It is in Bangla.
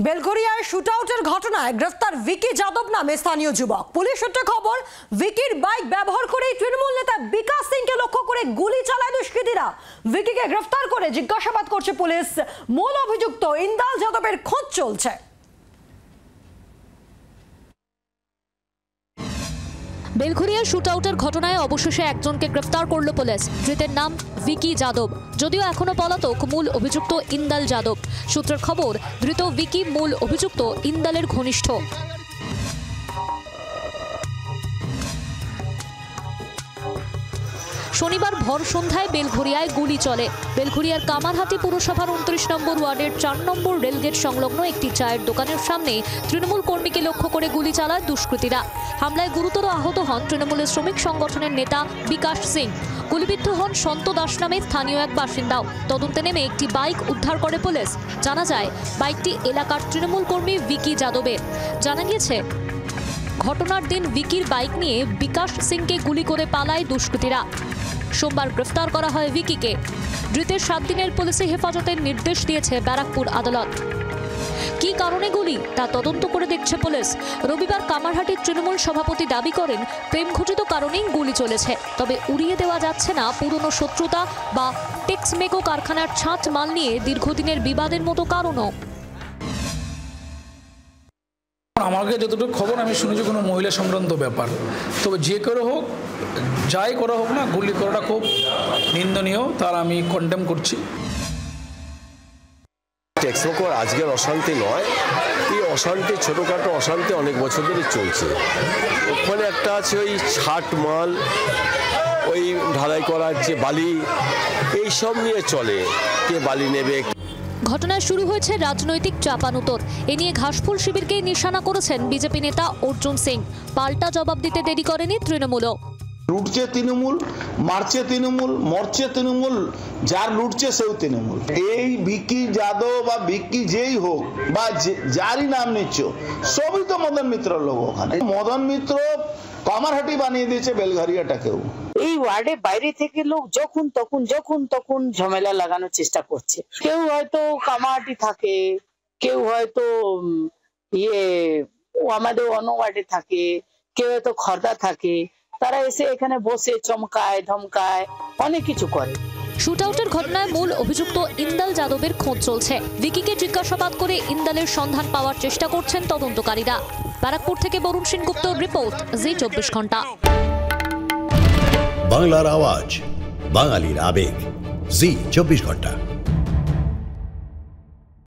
বেলঘরিয়ায় শুটআউটের ঘটনায় গ্রেফতার ভিকি যাদব নামে স্থানীয় যুবক। পুলিশ সূত্রে খবর, ভিকির বাইক ব্যবহার করে তৃণমূল নেতা বিকাশ সিংকে লক্ষ্য করে গুলি চালায় দুষ্কৃতীরা। ভিকিকে গ্রেফতার করে জিজ্ঞাসাবাদ করছে পুলিশ। মূল অভিযুক্ত ইন্দাল যাদবের খোঁজ চলছে। বেলঘরিয়া শুটআউটের ঘটনায় অবশেষে একজনকে গ্রেফতার করল পুলিশ। ধৃতের নাম ভিকি যাদব, যদিও এখনো পলাতক মূল অভিযুক্ত ইন্দাল যাদব। সূত্রের খবর, ধৃত ভিকি মূল অভিযুক্ত ইন্দালের ঘনিষ্ঠ। শনিবার ভর সন্ধ্যায় বেলঘরিয়ায় গুলি চলে। বেলঘরিয়ার কামারহাটি পুরসভার 29 নম্বর ওয়ার্ডের 4 নম্বর রেলগেট সংলগ্ন একটি চায়ের দোকানের সামনে তৃণমূল কর্মীকে লক্ষ্য করে গুলি চালায় দুষ্কৃতীরা। হামলায় গুরুতর আহত হন তৃণমূলের শ্রমিক সংগঠনের নেতা বিকাশ সিং। গুলিবিদ্ধ হন সন্ত দাস নামে স্থানীয় এক বাসিন্দাও। তদন্তে নেমে একটি বাইক উদ্ধার করে পুলিশ। জানা যায়, বাইকটি এলাকার তৃণমূল কর্মী ভিকি যাদবের। জানা গিয়েছে, ঘটনার দিন ভিকির বাইক নিয়ে বিকাশ সিংকে গুলি করে পালায় দুষ্কৃতীরা। সোমবার গ্রেফতার করা হয় ভিকিকে। ধৃতের 7 দিনের পুলিশি হেফাজতের নির্দেশ দিয়েছে ব্যারাকপুর আদালত। কি কারণে গুলি তা তদন্ত করে দেখছে পুলিশ। রবিবার কামারহাটির তৃণমূল সভাপতি দাবি করেন, প্রেমঘটিত কারণেই গুলি চলেছে। তবে উড়িয়ে দেওয়া যাচ্ছে না পুরনো শত্রুতা বা টেক্সমেকো কারখানার ছাঁচ মাল নিয়ে দীর্ঘদিনের বিবাদের মতো কারণও। আমাকে যতটুকু খবর আমি শুনেছি কোনো মহিলা সংক্রান্ত ব্যাপার। তবে যে করে হোক, যাই করা হোক না, গুলি করাটা খুব নিন্দনীয়, তার আমি কন্ডেম করছি। টেক্সমেকোর আজকের অশান্তি নয়, এই অশান্তি ছোটোখাটো অশান্তি অনেক বছর ধরে চলছে। ওখানে একটা আছে ওই ছাট মাল, ওই ঢালাই করার যে বালি, এইসব নিয়ে চলে। কে বালি নেবে। ঘটনায় শুরু হয়েছে রাজনৈতিক চাপানুতর। এ নিয়ে ঘাসফুল শিবিরকেই নিশানা করেছেন বিজেপি নেতা অর্জুন সিং। পাল্টা জবাব দিতে দেরি করেনি তৃণমূলও। লুটছে তৃণমূল, মারছে তৃণমূল, মরছে তৃণমূল, যার লুটছে সেও তৃণমূল। এই ভিকি যাদব বা ভিকি যেই হোক বা যারই নাম নিচ্ছ, সবই তো মদন মিত্র লোক। ওখানে মদন মিত্র কামারহাটি বানিয়ে দিয়েছে বেলঘরিয়াটাকেও। এই ওয়ার্ডে বাইরে থেকে লোক যখন তখন ঝামেলা লাগানোর চেষ্টা করছে। কেউ হয়তো কামারহাটি থাকে, কেউ হয়তো আমাদের অন্য ওয়ার্ডে থাকে, কেউ হয়তো খর্দা থাকে। তারা এসে এখানে বসে চমকায় ধমকায়, অনেক কিছু করে। শুটআউটের ঘটনায় মূল অভিযুক্ত ইন্দাল যাদবের খোঁজ চলছে। ভিকিকে জিজ্ঞাসাবাদ করে ইন্দালের সন্ধান পাওয়ার চেষ্টা করছেন তদন্তকারীরা। ব্যারাকপুর থেকে বরুণ সেনগুপ্তর রিপোর্ট, জি 24 ঘন্টা। বাংলার আওয়াজ, বাঙালির আবেগ, জি 24 ঘন্টা।